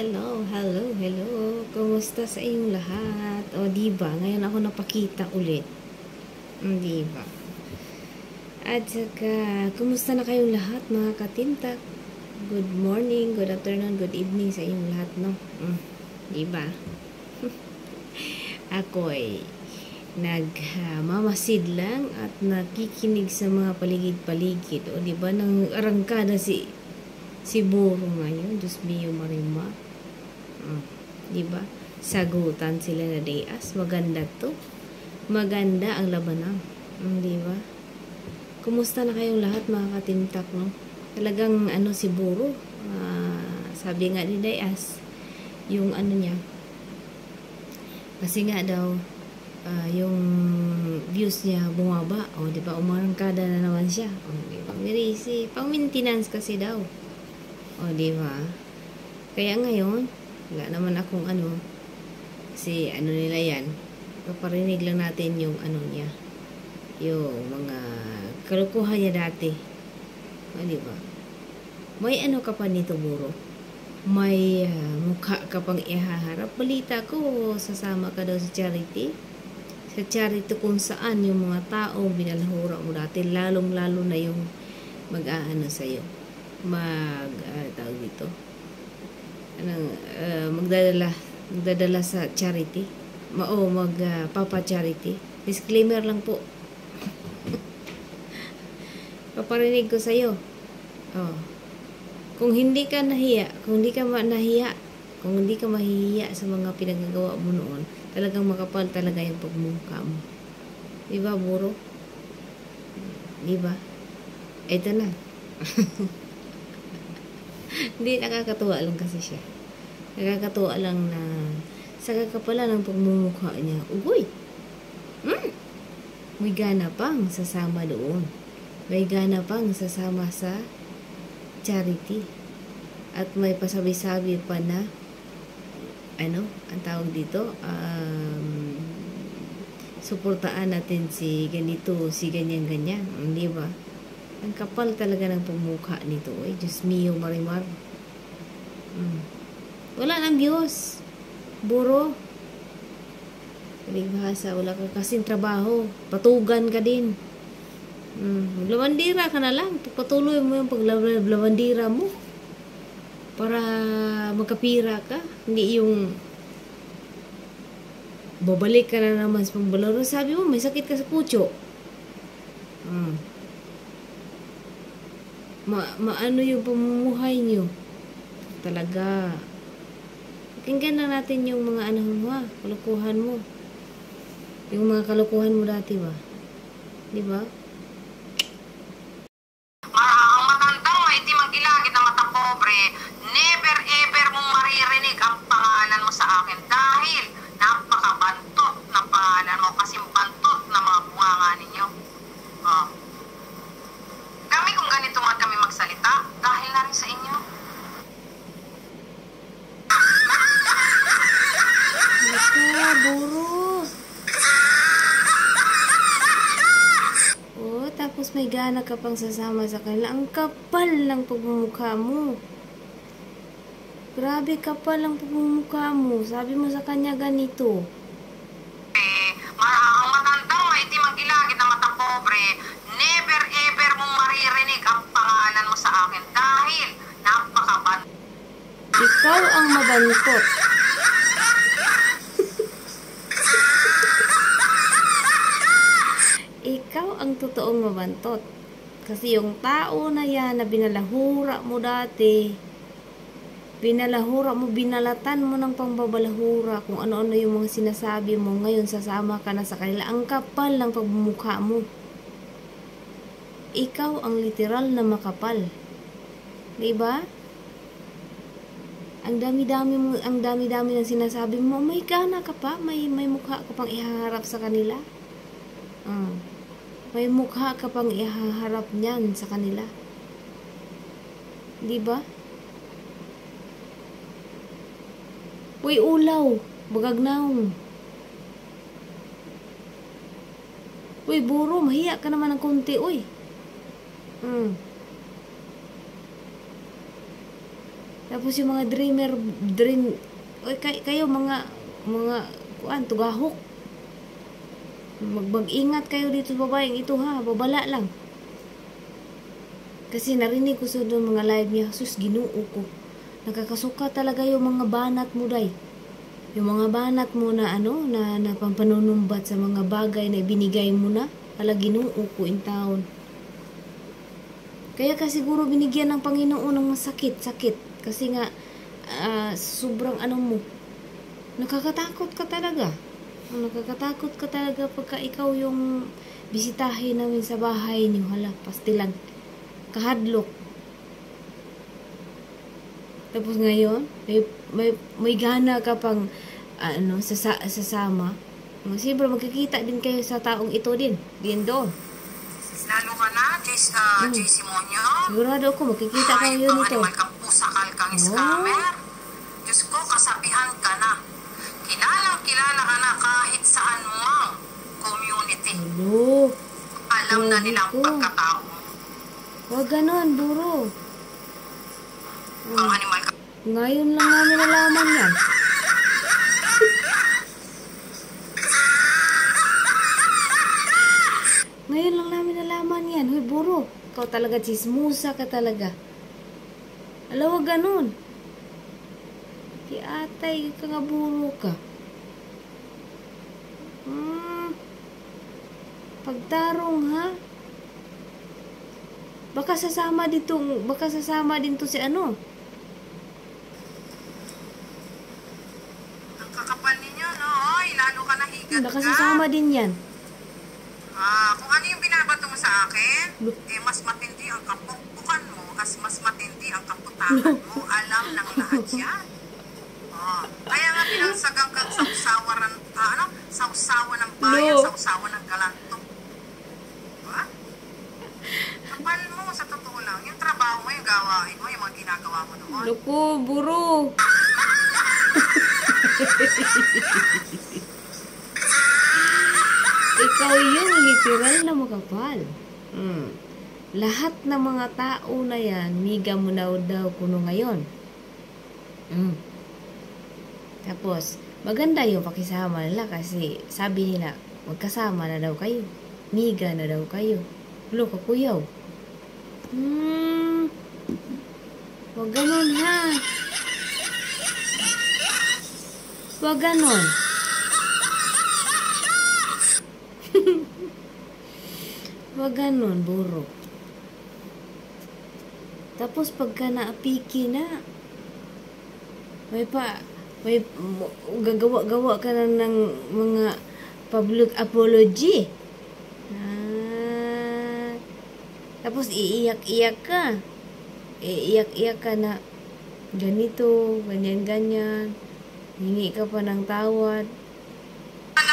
Hello, hello, hello. Kumusta sa inyong lahat? O, diba? Ngayon ako napakita ulit. Diba? At saka, kumusta na kayong lahat, mga katintak? Good morning, good afternoon, good evening sa inyong lahat, no? Diba? Ako'y nagmamasid lang at nakikinig sa mga paligid-paligid. O, diba? Nang arangkada si Buro ngayon, Diyos mio marima. Diba? Sagutan sila na Deas. Maganda to. Maganda ang labanan. Diba? Kumusta na kayong lahat, mga katintak, no? Talagang si Buro, sabi nga ni Deas, yung niya, kasi nga daw, yung views niya bumaba. O, diba? Umarangkada na naman siya. O, diba? Mirisi. Pang maintenance kasi daw. O, diba? Kaya ngayon, wala naman akong kasi nila yan. Paparinig lang natin yung niya. Yung mga kalukuhan niya dati. O, diba? May ka pa nito, Buro? May mukha ka pang ihaharap. Balita ko, sasama ka daw sa charity. Sa charity kung saan yung mga tao binalahura mo dati. Lalong-lalo na yung sa'yo. Tawag dito, magdadala sa charity, papa charity. Disclaimer lang po. Paparinig ko sa'yo, kung hindi ka nahiya, kung hindi ka mahihiya sa mga pinagagawa mo noon, talagang makapal talaga yung pagmumukha mo. Diba, Buro? Diba? Ito na. Hindi, nakakatuwa lang kasi siya. Nakakatuwa lang na sa kakapala ng pagmumukha niya. Uy! May gana pang sasama doon. May gana pang sasama sa charity. At may pasabi-sabi pa na ang tawag dito, suportaan natin si ganito, si ganyan-ganyan. Di ba? Ang kapal talaga ng pagmukha nito. Diyos mio, marimar. Wala nang Diyos. Buro. Paligbahasa, wala ka kasing trabaho. Patugan ka din. Maglawandira ka na lang. Pagpatuloy mo yung paglawandira mo. Para magkapira ka. Hindi yung babalik ka na naman sa pangbalaro. Sabi mo, may sakit ka sa pucho. Maano yung pamumuhay nyo. Talaga. Pakinggan na natin yung mga kalukuhan mo. Yung mga kalukuhan mo dati ba? Diba? Ang matandang maitim ang gilagid na mata pobre, never ever mong maririnig ang pangalan mo sa akin dahil napakabantot na pangalan mo, kasi bantot na mga bunganga ninyo. Kami kung ganito man kami magsalita, dahil na rin sa inyo. Buro. Tapos may gana ka pang sasama sa kanila. Ang kapal ng pagmumukha mo. Grabe kapal ng pagmumukha mo. Sabi mo sa kanya ganito. Ang matandang maitim ang gilagid na mata pobre, never ever mong maririnig ang pangalan mo sa akin dahil napakabantot. Ikaw ang mabantot. Ikaw ang totoong mabantot. Kasi yung tao na yan na binalahura mo dati, binalatan mo ng pangbabalahura kung ano-ano yung mga sinasabi mo, ngayon sasama ka na sa kanila. Ang kapal ng pagmumukha mo. Ikaw ang literal na makapal. Diba? Ang dami-dami ng sinasabi mo, may gana ka pa, may mukha ka pang ihaharap sa kanila. May mukha ka pang ihaharap niyan sa kanila. Diba? Uy, ulaw, bagagnaw. Uy, Buro, mahiya ka naman ng konti, uy. Tapos yung mga oy, kayo mga tugahok. Mag-ingat kayo dito sa babaeng ito ha, babala lang. Kasi narinig ko sa doon mga live niya, sus, Ginoo ko. Nakakasuka talaga yung mga banat mo, day. Yung mga banat mo na na pampanunumbat sa mga bagay na binigay mo na, ala Ginoo ko in taon. Kaya ka siguro binigyan ng Panginoon ng sakit. Kasi nga, sobrang mo. Nakakatakot ka talaga. Nakakatakot ka talaga pagka ikaw yung bisitahin namin sa bahay niyo. Hala, pastilan. Kahadlok. Tapos ngayon, may gana ka pang sasama. Siyempre, magkikita din kayo sa taong ito din. Din doon. Lalo ka na, JC Monyo. Sigurado ako, makikita kayo nito. Animal kang pusakal kang scammer. Diyos ko, kasabihan ka na. Kilala ka na kahit saan mang community. Hello. Alam na nilang pagkatao. Huwag ganon, buro. Kang animal ka. Ngayon lang namin nalaman yan. Ngayon lang namin nalaman yan. Hoy, buro. Ikaw talaga, chismusa ka talaga. Alam, huwag ganon. Di atay ka nga, buro ka. Pagtarong, ha? Baka sasama din to si Ang kakapal ninyo, no? Oy, lalo ka nahigat Baka ka. sasama din yan. Kung ano yung binabato mo sa akin, mas matindi ang kapukpukan mo, mas matindi ang kaputakan mo. Alam ng lahat yan. Kaya nga pinagsagang kang sausawan ng bayan, sausawan ng galanto. Diba? Kapal mo, sa totoo lang, yung trabaho mo, yung gawain mo, yung mga ginagawa mo doon. Loko, buro. Ikaw yung literal na makapal. Lahat ng mga tao na yan, miga mo na daw kuno ngayon. Tapos, maganda yung pakisama nila kasi sabi nila, magkasama na daw kayo. Miga na daw kayo. Loko, kuyaw. Wag ganon, ha? Wag ganon. Wag ganon, buro. Tapos pagka naapiki na, may gagawa ka na ng mga public apology. Tapos iiyak-iyak ka. Iiyak-iyak ka na ganito, ganyan. Hingi ka pa ng tawad.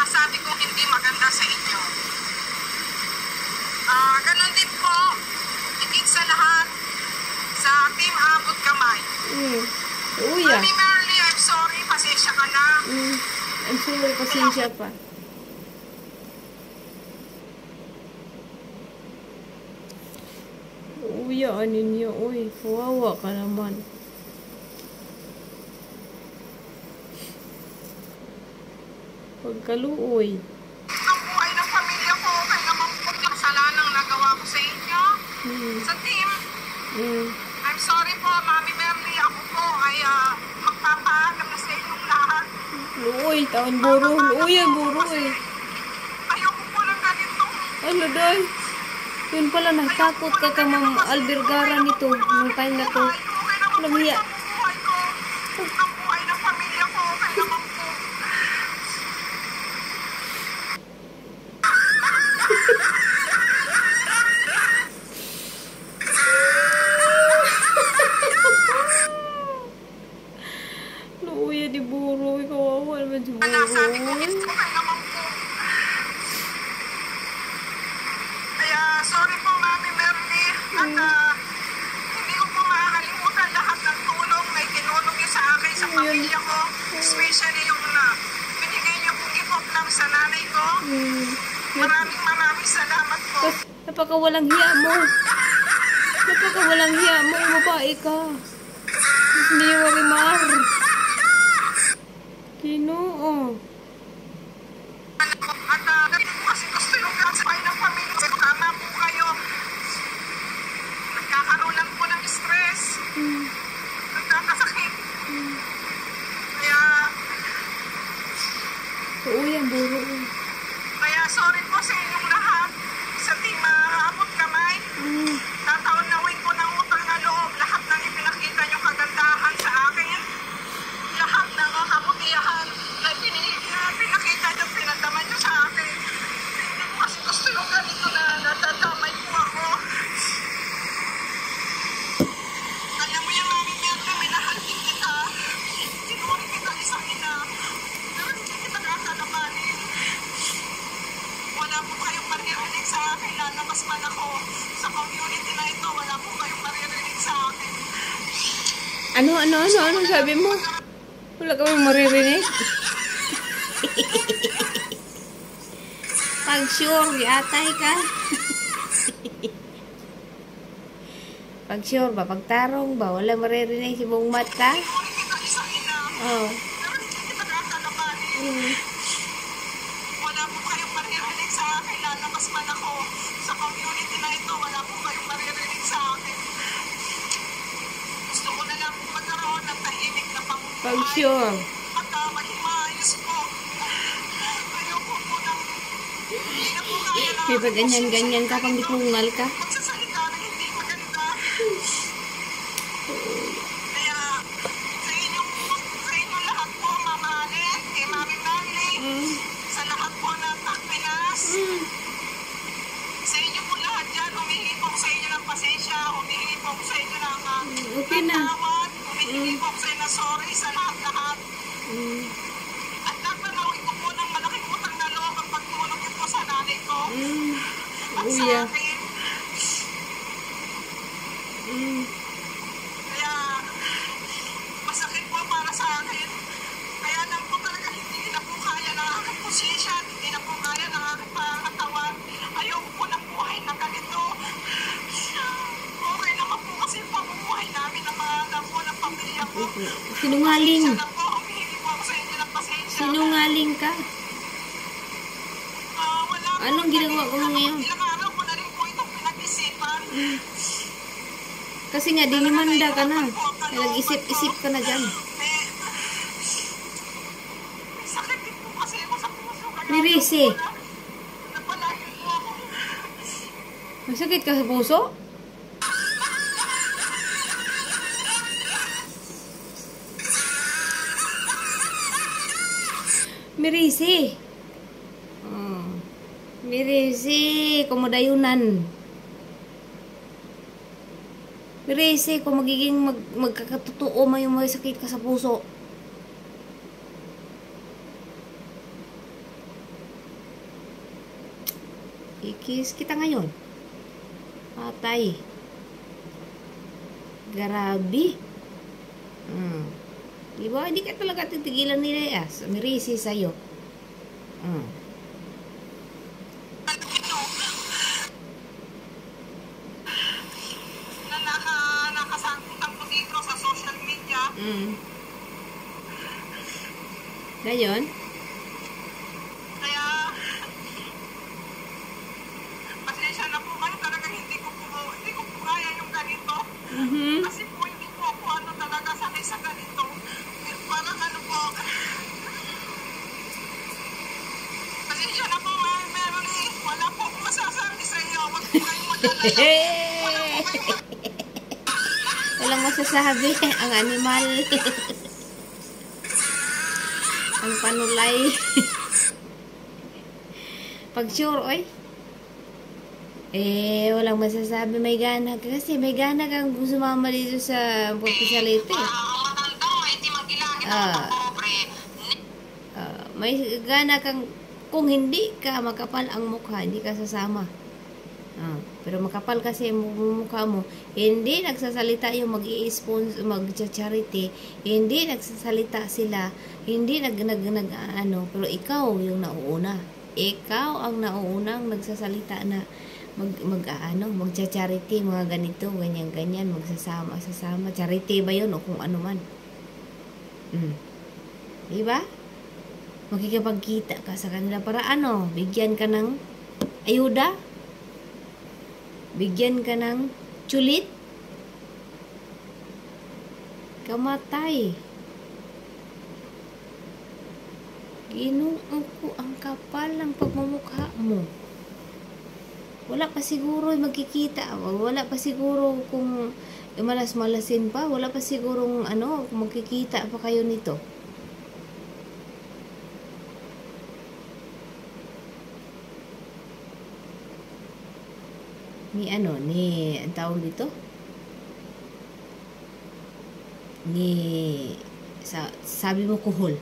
Sabi ko hindi maganda sa inyo. Ganon din po, higit sa lahat, sa Team Abot Kamay. Uya. Mami Merly, I'm sorry, pasensya ka na. I'm sorry, pasensya pa. Uya, ninyo, uy, kawawa ka naman. Pagkaluoy. Ang buhay ng pamilya ko, kaya naman po kasalanang nagawa ko sa inyo. Sa team, I'm sorry po, Mami Merly, ako po ay magpapaalam na sa inyong lahat. Luoy, taon buro. Luoy, buro eh. Ayoko po ng ganito. Ano doy? Yun pala, natakot ka ka Ma'am Albergara nito. Nung time na to. Walang hiya. Ang buhay ng pamilya ko, kaya naman po. Luoy, di buro. Ikawawa naman si buro. Sabi ko, ito kaya naman po. Kaya, sorry po, Mami Merly. At hindi ko po makakalimutan lahat ng tulong na itinulong niyo sa akin, sa pamilya ko. Especially yung binigay niyo pong ipok lang sa nanay ko. Maraming salamat po. Napakawalang hiya mo. Napakawalang hiya mo. Babae ka. Hindi Marimar. Ginoo. At kasi gusto yung gaspay ng pamilya. Tama po kayo. Nagkakaroon lang po ng stress. Nagkakasakit. Kaya, Oo yan, buro. kaya sorry po sa inyong lahat. Sa di maaabot kamay. Tataon-nawin ko ng utang na loob. Lahat ng ipinakita niyong kagandahan sa akin. Lahat ng kabutihan na pinakita niyo, pinagdaman niyo sa akin. Hindi ko kasi gusto yung ganito na natadamay po ako. Alam mo yung mami Merna, minahal din kita. Sinuri kita isang ina. Pero hindi kita kakalabanin. Wala po kayong maririnig sa akin. Lalabas man ako sa community na ito. Wala po kayong maririnig sa akin. Ano sabi mo? Wala ka bang maririnig? Pag sure, atay ka. Pag sure ba, pagtarong ba, wala maririnig si buong mata? Sinuri kita isang ina. Oh. Pero hindi kita kakalabanin. Wala po kayong maririnig sa akin. Lalabas man ako sa community na ito. Wala po kayong maririnig sa akin. Gusto ko na lang po magkaroon ng tahimik na pamumuhay. Pag sure. At maging maayos po. Ayoko po nang hindi na po kaya na May pag ganyan-ganyan ka, pang dikungal ka. magsasalita na hindi maganda. Kaya sa inyong lahat po, mamahalin, kay Mami Marley, sa lahat po ng Pinas, sa inyo po lahat dyan, humihingi po sa inyo ng pasensya, humihingi po sa inyo ng Okay na. tawad, humihingi po sa inyo ng sorry sa lahat-lahat. At napanawin ko po ng malaking utang na loob ang pagtulong niyo po sa nanay ko at sa Uya. akin. Kaya masakit po para sa akin. Kaya lang po talaga hindi na po kaya ng aking posisyon, hindi na po kaya ng aking pangatawan. Ayoko po ng buhay na ganito. Okay naman po kasi yung pamumuhay namin ng mga anak ko, ng pamilya ko. Sinungaling. Pasensya na po, humihingi po ako sa inyo ng pasensya. Sinungaling ka. Wala po. Anong ginagawa ko ngayon? Ilang araw ko na rin po itong pinag-isipan. Kasi nga, dinimanda ka na. Kaya nag-isip-isip ka na dyan. Sakit din po kasi ako sa puso. Ni Risi. Napalagin po ako. Masakit ka sa puso? Mirisi. Oh. Mirisi, kumudayunan. Mirisi, kung magiging magkakatotoo mo yung may sakit ka sa puso. Ikis kita ngayon. Patay. Grabe. Diba? Hindi ka talaga titigilan nila Mirisi sa'yo. Na nakasangkutan ko dito sa social media. Ngayon? Kaya pasensya na po kayo, talaga hindi ko po kaya yung ganito. Kasi po hindi po ako talaga sanay sa ganito. Parang po. Pasensya na po, meron wala po akong masasabi sa inyo. Huwag po kayong mag-alala. Walang masasabi. Ang animal. Ang panulay. Pag sure, oy. Walang masasabi. May gana. Kasi may gana kang sumama dito sa Pagpisalite. May gana kang, kung hindi ka makapal ang mukha, hindi ka sasama. Pero makapal kasi yung mukha mo, hindi nagsasalita yung mag-i-sponsor, mag-charity, hindi nagsasalita sila, hindi pero ikaw yung nauuna. Ikaw ang nauunang nagsasalita na magcha-charity, mga ganito, ganyan, magsasama, charity ba yun o kung ano man. Diba? Makikipagkita ka sa kanila para ano, bigyan ka ng ayuda, bigyan ka ng tsulit, kamatay. Ginoo ko, ang kapal ng pagmumukha mo. Wala pa siguro magkikita. Wala pa siguro kung malas-malasin pa. Wala pa siguro kung magkikita pa kayo nito. Ang tawag dito? Sabi mo kuhol.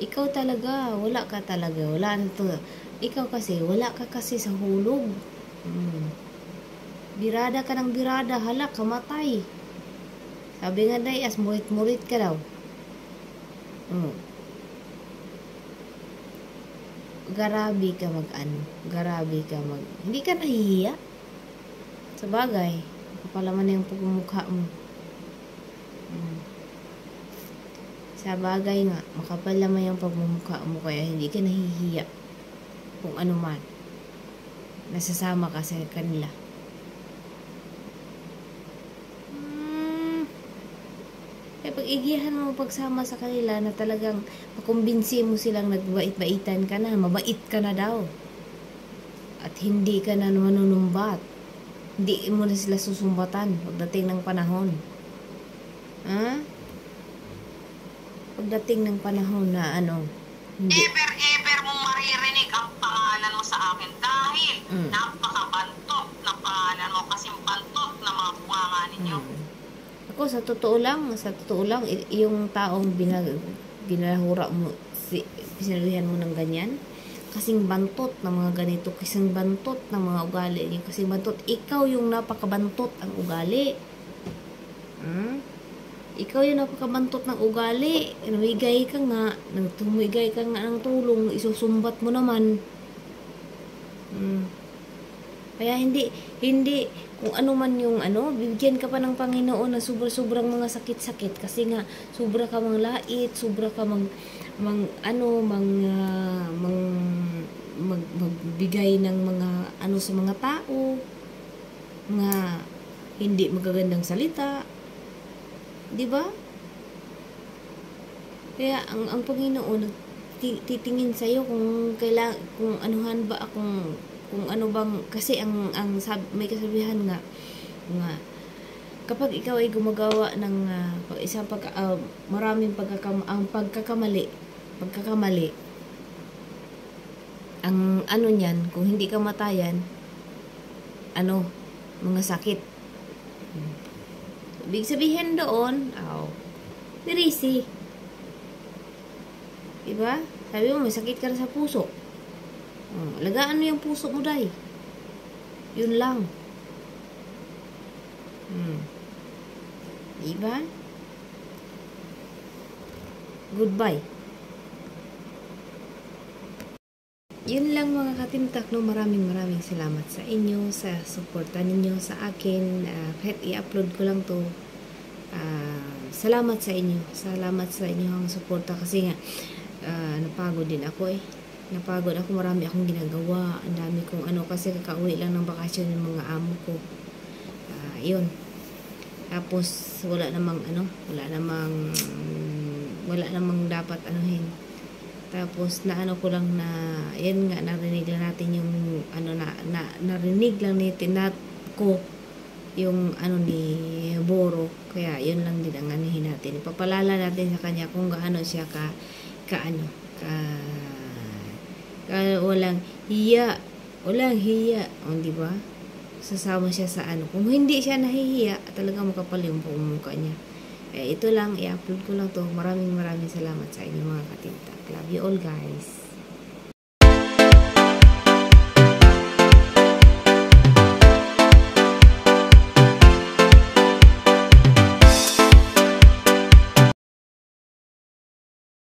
Ikaw talaga, wala ka talaga. Wala na to. Ikaw kasi, wala ka kasi sa hulog. Birada ka ng birada. Hala, kamatay. Sabi nga day, as murit-murit ka daw. Garabi ka Garabi ka hindi ka nahihiya. Sa bagay, kapalaman na yung pagmumukha mo. Sa bagay nga, makapal naman yung pagmumukha mo, kaya hindi ka nahihiya kung ano man. Nasasama ka sa kanila. Kaya pag-igihan mo pagsama sa kanila na talagang makumbinsi mo silang nagbait-baitan ka na, mabait ka na daw. At hindi ka na manunumbat. Hindi mo na sila susumbatan pagdating ng panahon. Pagdating ng panahon na hindi. Ever mong maririnig ang pangalan mo sa akin dahil napakabantot na pangalan mo, kasi bantot na mga bunganga ninyo. Ako, sa totoo lang, yung taong binahura mo, sinabihan mo ng ganyan, kasing bantot na mga ganito, kasing bantot na mga ugali niyo, kasing bantot, ikaw yung napakabantot ang ugali. Ikaw yung napakabantot ng ugali. Tumigay ka nga ng tulong, isusumbat mo naman. Kaya hindi, kung ano man yung bibigyan ka pa ng Panginoon na sobrang mga sakit-sakit, kasi nga, sobra ka mang lait, sobra ka magbigay ng mga sa mga tao, mga hindi magagandang salita. Diba? Kaya ang Panginoon titingin sa iyo kung anuhan ba, kung ano bang, kasi may kasabihan nga kapag ikaw ay gumagawa ng isang maraming pagkakamali, ang niyan, kung hindi ka matayan, mga sakit. Ibig sabihin doon, nirisi. Diba? Sabi mo, may sakit ka na sa puso. Alagaan mo yung puso mo, day. Yun lang. Diba? Goodbye. Yun lang mga katimtak, no? Maraming salamat sa inyo, sa suporta ninyo sa akin. Kahit i-upload ko lang to, salamat sa inyo. Salamat sa inyo ang suporta, kasi nga napagod din ako Napagod ako, marami akong ginagawa. Ang dami kong kasi kakauwi lang ng bakasyon ng mga amo ko. Yun. Tapos wala namang dapat anuhin. Tapos ko lang na, yan nga, narinig lang natin yung narinig lang natin ko yung ni Boro. Kaya yun lang din ang anuhin natin. Ipapalala natin sa kanya kung gaano siya walang hiya. Di ba? Sasama siya sa kung hindi siya nahihiya, talagang makapal yung mukha niya. Ito lang, i-upload ko lang to. Maraming salamat sa inyo mga katintak. Love you all, guys.